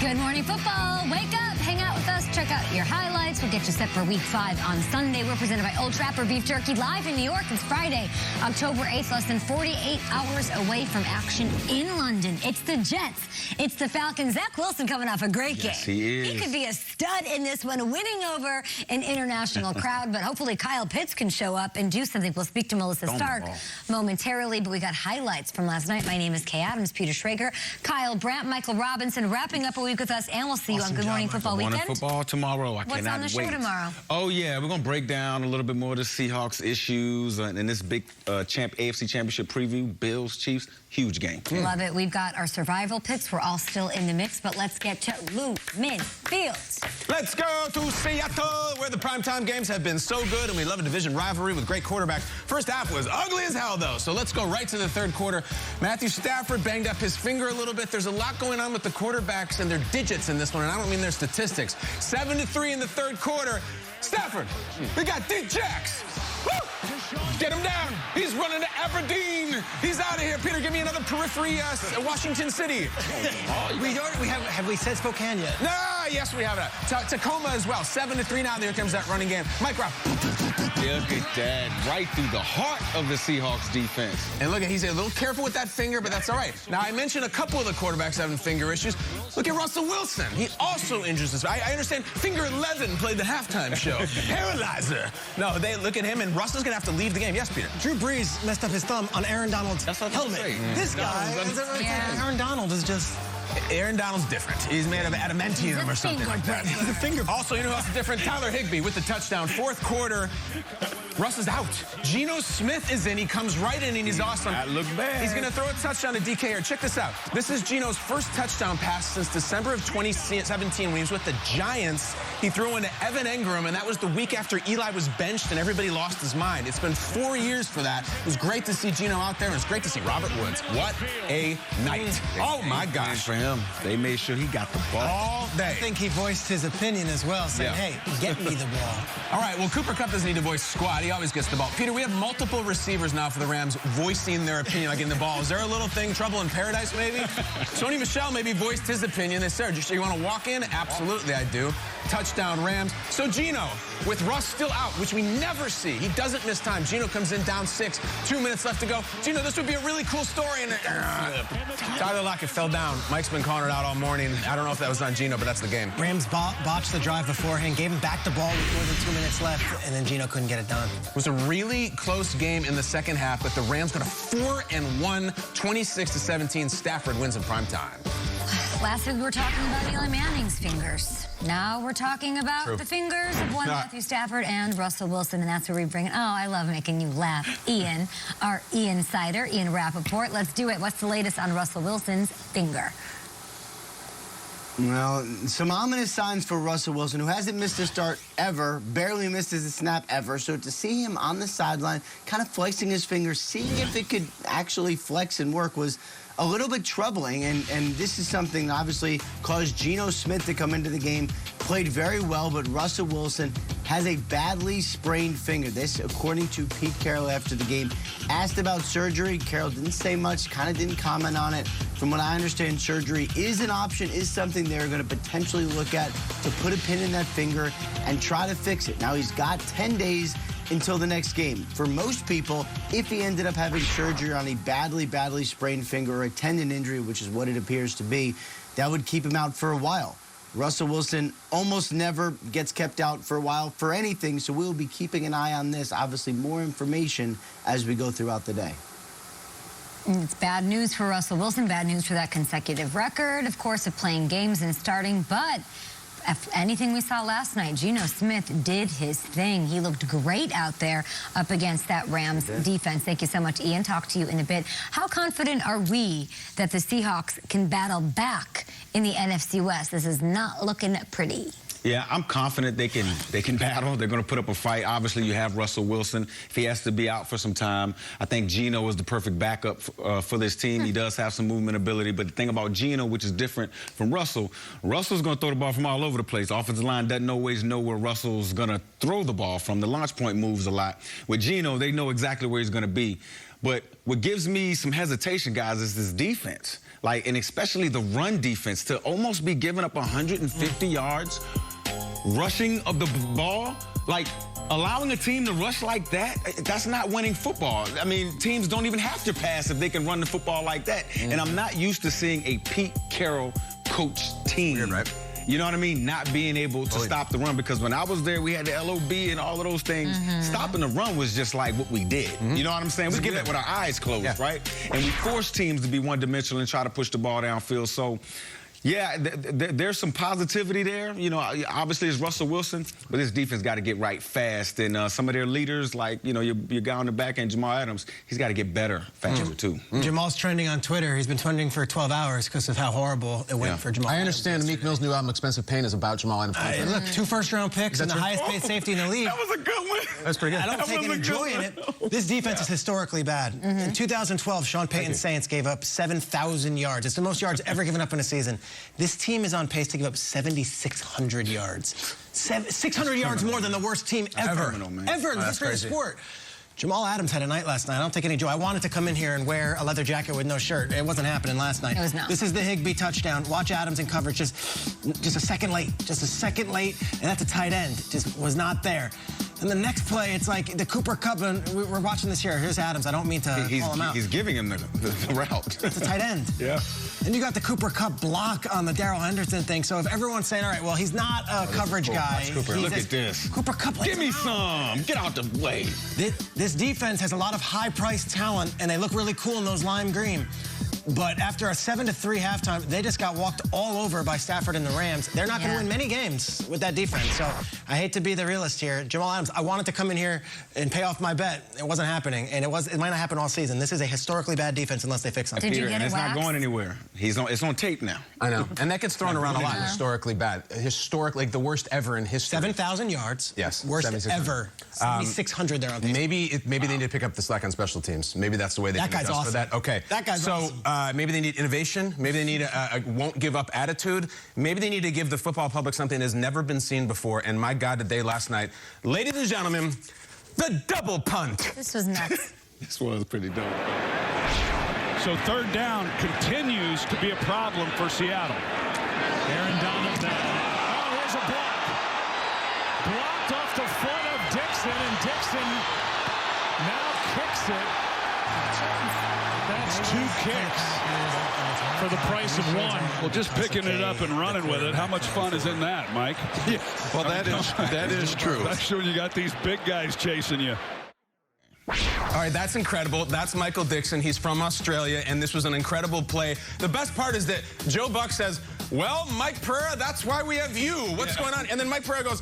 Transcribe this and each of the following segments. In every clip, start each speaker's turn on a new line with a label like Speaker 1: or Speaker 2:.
Speaker 1: Good morning, football. Wake up, hang out with us, check out your highlights. We'll get you set for week 5 on Sunday. We're presented by Old Trapper Beef Jerky live in New York. It's Friday, October 8th, less than 48 hours away from action in London. It's the Jets. It's the Falcons. Zach Wilson coming off a great game.
Speaker 2: Yes, he is.
Speaker 1: He could be a stud in this one, winning over an international crowd, but hopefully Kyle Pitts can show up and do something. We'll speak to Melissa Stark momentarily, but we got highlights from last night. My name is Kay Adams, Peter Schrager, Kyle Brandt, Michael Robinson, wrapping up a week with us, and we'll see you on Good Morning Football Weekend.
Speaker 2: Good morning football tomorrow. I cannot wait.
Speaker 1: What's on the show tomorrow?
Speaker 2: Oh, yeah, we're going to break down a little bit more of the Seahawks issues and this big AFC Championship preview, Bills, Chiefs, huge game.
Speaker 1: Love it. We've got our survival picks. We're all still in the mix, but let's get to Lumen Fields.
Speaker 3: Let's go to Seattle, where the primetime games have been so good, and we love a division rivalry with great quarterbacks. First half was ugly as hell, though, so let's go right to the third quarter. Matthew Stafford banged up his finger a little bit. There's a lot going on with the quarterbacks and their digits in this one, and I don't mean their statistics. 7-3 in the third quarter. Stafford, we got D-Jacks. Get him down. He's running to Aberdeen. He's out of here. Peter, give me another periphery, Washington City.
Speaker 4: Have we said Spokane yet?
Speaker 3: No, yes, we have that. Tacoma as well. 7-3 now. There comes that running game. Mike Rob.
Speaker 2: Look at that. Right through the heart of the Seahawks defense.
Speaker 3: And look, he's a little careful with that finger, but that's all right. Now, I mentioned a couple of the quarterbacks having finger issues. Look at Russell Wilson. He also injures his. I understand finger 11 played the halftime show. Paralyzer. No, they look at him, and Russell's going to have to leave the game. Yes, Peter.
Speaker 4: Drew Brees messed up his thumb on Aaron Donald's helmet. This guy, Aaron Donald is just...
Speaker 3: Aaron Donald's different. He's made of adamantium or something like that.
Speaker 4: He's a finger.
Speaker 3: Also, you know who else is different? Tyler Higbee with the touchdown. Fourth quarter, Russ is out. Geno Smith is in. He comes right in, and he's awesome.
Speaker 2: That looks bad.
Speaker 3: He's going to throw a touchdown to DK here. Check this out. This is Geno's first touchdown pass since December of 2017 when he was with the Giants. He threw into Evan Engram, and that was the week after Eli was benched and everybody lost his mind. It's been 4 years for that. It was great to see Geno out there, and it's great to see Robert Woods. What a night. Oh, my gosh.
Speaker 2: For him, they made sure he got the ball
Speaker 3: all day.
Speaker 4: I think he voiced his opinion as well, saying, hey, get me the ball.
Speaker 3: All right, well, Cooper Kupp doesn't need to voice squad. He always gets the ball. Peter, we have multiple receivers now for the Rams voicing their opinion, like in the ball. Is there a little thing, trouble in paradise, maybe? Sony Michel maybe voiced his opinion. They said, so you want to walk in? Absolutely, I do. Touchdown, Rams. So Geno, with Russ still out, which we never see. He doesn't miss time. Geno comes in down 6, 2 minutes left to go. Geno, this would be a really cool story. And Tyler Lockett fell down. Mike's been calling it out all morning. I don't know if that was on Geno, but that's the game.
Speaker 4: Rams botched the drive beforehand, gave him back the ball with more than 2 minutes left, and then Geno couldn't get it done.
Speaker 3: It was a really close game in the second half, but the Rams got a 4-1, 26-17. Stafford wins in primetime.
Speaker 1: Last week we were talking about Eli Manning's fingers. Now we're talking about the fingers of one Matthew Stafford and Russell Wilson, and that's where we bring it. Oh, I love making you laugh. Ian, our Ian Sider, Ian Rapoport. Let's do it. What's the latest on Russell Wilson's finger?
Speaker 5: Well, some ominous signs for Russell Wilson, who hasn't missed a start ever, barely misses a snap ever. So to see him on the sideline, kind of flexing his fingers, seeing if it could actually flex and work was a little bit troubling, and this is something that obviously caused Geno Smith to come into the game, played very well, but Russell Wilson has a badly sprained finger. This, according to Pete Carroll after the game, asked about surgery. Carroll didn't say much, kind of didn't comment on it. From what I understand, surgery is an option, is something they're going to potentially look at to put a pin in that finger and try to fix it. Now, he's got 10 days until the next game. For most people, if he ended up having surgery on a badly sprained finger or a tendon injury, which is what it appears to be, that would keep him out for a while. Russell Wilson almost never gets kept out for a while for anything, so we'll be keeping an eye on this. Obviously, more information as we go throughout the day.
Speaker 1: It's bad news for Russell Wilson, bad news for that consecutive record, of course, of playing games and starting, but anything we saw last night, Geno Smith did his thing. He looked great out there up against that Rams defense. Thank you so much, Ian. Talk to you in a bit. How confident are we that the Seahawks can battle back in the NFC West? This is not looking pretty.
Speaker 2: Yeah, I'm confident they can battle. They're going to put up a fight. Obviously, you have Russell Wilson. If he has to be out for some time, I think Geno is the perfect backup for this team. He does have some movement ability. But the thing about Geno, which is different from Russell's going to throw the ball from all over the place. Offensive line doesn't always know where Russell's going to throw the ball from. The launch point moves a lot. With Geno, they know exactly where he's going to be. But what gives me some hesitation, guys, is this defense. Like, and especially the run defense, to almost be giving up 150 yards rushing of the ball, like, allowing a team to rush like that, that's not winning football. I mean, teams don't even have to pass if they can run the football like that. And I'm not used to seeing a Pete Carroll coach team.
Speaker 3: Weird, right?
Speaker 2: You know what I mean? Not being able to stop the run, because when I was there, we had the LOB and all of those things. Stopping the run was just like what we did. You know what I'm saying? We did it with our eyes closed, right? And we forced teams to be one-dimensional and try to push the ball downfield. So, yeah, there's some positivity there. You know, obviously it's Russell Wilson, but this defense got to get right fast. And some of their leaders, like, you know, your guy on the back end, Jamal Adams, he's got to get better faster, too.
Speaker 4: Jamal's trending on Twitter. He's been trending for 12 hours because of how horrible it went for Jamal
Speaker 3: I
Speaker 4: Adams
Speaker 3: understand Meek Mill's new album, Expensive Pain, is about Jamal Adams.
Speaker 4: Look, 2 first-round picks and the highest-paid safety in the league.
Speaker 2: That was a good one.
Speaker 3: That's pretty good.
Speaker 4: I don't take any joy in it. This defense is historically bad. In 2012, Sean Payton's Saints gave up 7,000 yards. It's the most yards ever given up in a season. This team is on pace to give up 7,600 yards. 600 yards more than the worst team ever. Ever in the history of the sport. Jamal Adams had a night last night. I don't take any joy. I wanted to come in here and wear a leather jacket with no shirt. It wasn't happening last night.
Speaker 1: It was not.
Speaker 4: This is the Higbee touchdown. Watch Adams in coverage just a second late. Just a second late, and that's a tight end. Just was not there. And the next play, it's like the Cooper Kupp, and we're watching this here. Here's Adams. I don't mean to call him out.
Speaker 2: He's giving him the route.
Speaker 4: It's a tight end.
Speaker 2: Yeah.
Speaker 4: And you got the Cooper Kupp block on the Darrell Henderson thing. So if everyone's saying, all right, well, he's not a coverage guy.
Speaker 2: Look at this.
Speaker 4: Cooper Kupp.
Speaker 2: Give me some. Get out the way.
Speaker 4: This defense has a lot of high-priced talent, and they look really cool in those lime green. But after a 7-3 halftime, they just got walked all over by Stafford and the Rams. They're not going to win many games with that defense. So I hate to be the realist here. Jamal Adams, I wanted to come in here and pay off my bet. It wasn't happening, and it might not happen all season. This is a historically bad defense unless they fix something.
Speaker 1: Did you get it
Speaker 2: it's
Speaker 1: waxed?
Speaker 2: not going anywhere. It's on tape now.
Speaker 3: I know. And that gets thrown around a lot. Historically bad. Historically, like the worst ever in history.
Speaker 4: 7,000 yards.
Speaker 3: Yes.
Speaker 4: Worst ever. 7,600 there on pace.
Speaker 3: Maybe they need to pick up the slack on special teams. Maybe that's the way they can adjust
Speaker 4: awesome.
Speaker 3: for that. Okay.
Speaker 4: That guy's awesome.
Speaker 3: Maybe they need innovation. Maybe they need a won't give up attitude. Maybe they need to give the football public something that has never been seen before. And my God, today, last night, ladies and gentlemen, the double punt.
Speaker 1: This was nuts.
Speaker 2: This was pretty dope.
Speaker 6: So third down continues to be a problem for Seattle. Aaron Donald now. Oh, here's a block. Blocked off the foot of Dixon, and Dixon now kicks it. That's 2 kicks for the price of 1. Well, just picking it up and running with it. How much fun is in that, Mike?
Speaker 7: Yeah. Well, that is true.
Speaker 6: Especially when you got these big guys chasing you.
Speaker 3: All right, that's incredible. That's Michael Dixon. He's from Australia, and this was an incredible play. The best part is that Joe Buck says, well, Mike Pereira, that's why we have you. What's going on? And then Mike Pereira goes,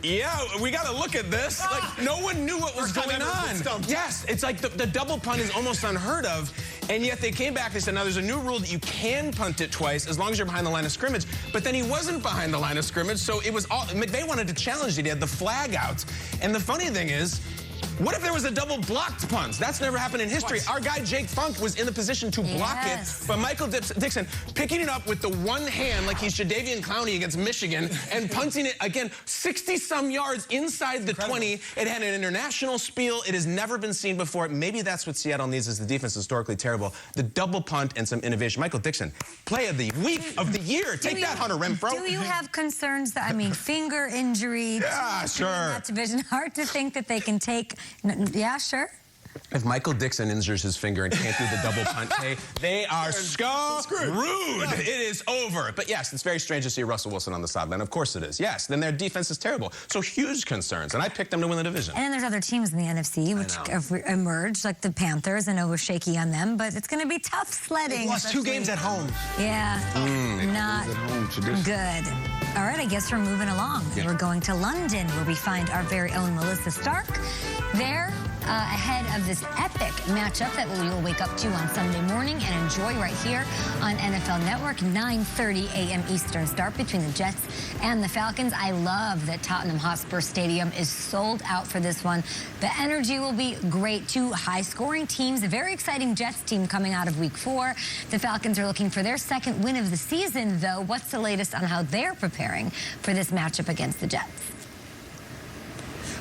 Speaker 3: yeah, we got to look at this. Like, no one knew what was going on. Yes, it's like the double punt is almost unheard of, and yet they came back. They said, now there's a new rule that you can punt it twice as long as you're behind the line of scrimmage. But then he wasn't behind the line of scrimmage, so it was all, McVay wanted to challenge it. He had the flag out. And the funny thing is, what if there was a double blocked punt? That's never happened in history. Our guy, Jake Funk, was in the position to block it, but Michael Dixon picking it up with the one hand like he's Jadeveon Clowney against Michigan and punting it, again, 60-some yards inside the 20. It had an international spiel. It has never been seen before. Maybe that's what Seattle needs, is the defense is historically terrible. The double punt and some innovation. Michael Dixon, play of the week of the year. Take that, Hunter Renfrow.
Speaker 1: Do you have concerns that, I mean, finger injury?
Speaker 3: Yeah, sure.
Speaker 1: That division, hard to think that they can take. Yeah, sure.
Speaker 3: If Michael Dixon injures his finger and can't do the double punt, they are screwed. It is over. But yes, it's very strange to see Russell Wilson on the sideline. Of course it is. Yes, then their defense is terrible. So huge concerns. And I picked them to win the division.
Speaker 1: And then there's other teams in the NFC which have emerged, like the Panthers. I know we're shaky on them, but it's going to be tough sledding.
Speaker 4: They lost 2 games at home.
Speaker 1: Yeah, not good. All right, I guess we're moving along. Yeah. We're going to London, where we find our very own Melissa Stark. There, ahead of this epic matchup that we will wake up to on Sunday morning and enjoy right here on NFL Network, 9:30 a.m. Eastern start between the Jets and the Falcons. I love that Tottenham Hotspur Stadium is sold out for this one. The energy will be great. 2 high-scoring teams, a very exciting Jets team coming out of Week 4. The Falcons are looking for their 2nd win of the season, though. What's the latest on how they're preparing for this matchup against the Jets?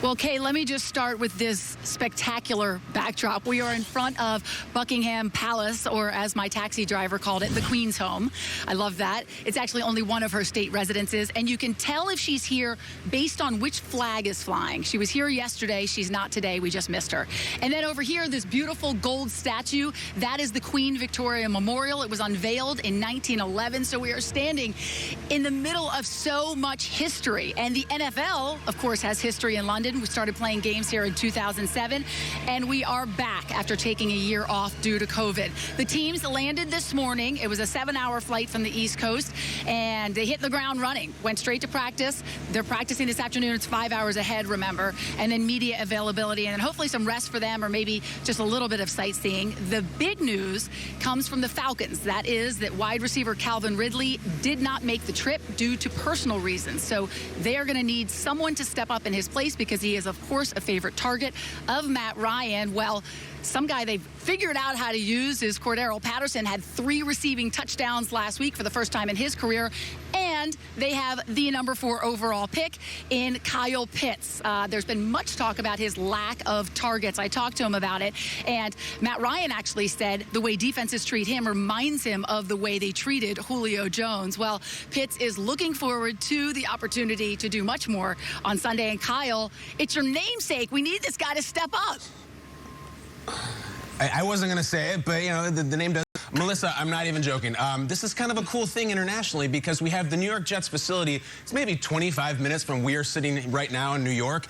Speaker 8: Well, Kay, let me just start with this spectacular backdrop. We are in front of Buckingham Palace, or as my taxi driver called it, the Queen's home. I love that. It's actually only one of her state residences, and you can tell if she's here based on which flag is flying. She was here yesterday. She's not today. We just missed her. And then over here, this beautiful gold statue, that is the Queen Victoria Memorial. It was unveiled in 1911, so we are standing in the middle of so much history. And the NFL, of course, has history in London. We started playing games here in 2007, and we are back after taking a year off due to COVID. The teams landed this morning. It was a 7-hour flight from the East Coast, and they hit the ground running, went straight to practice. They're practicing this afternoon. It's 5 hours ahead, remember, and then media availability, and then hopefully some rest for them, or maybe just a little bit of sightseeing. The big news comes from the Falcons. That is that wide receiver Calvin Ridley did not make the trip due to personal reasons. So they are going to need someone to step up in his place, because he is, of course, a favorite target of Matt Ryan. Well, some guy they've figured out how to use is Cordero Patterson. Had 3 receiving touchdowns last week for the first time in his career. And they have the number 4 overall pick in Kyle Pitts. There's been much talk about his lack of targets. I talked to him about it. And Matt Ryan actually said the way defenses treat him reminds him of the way they treated Julio Jones. Well, Pitts is looking forward to the opportunity to do much more on Sunday. And Kyle, it's your namesake. We need this guy to step up.
Speaker 3: I wasn't going to say it, but, you know, the name does. Melissa, I'm not even joking. This is kind of a cool thing internationally, because we have the New York Jets facility. It's maybe 25 minutes from where we're sitting right now in New York.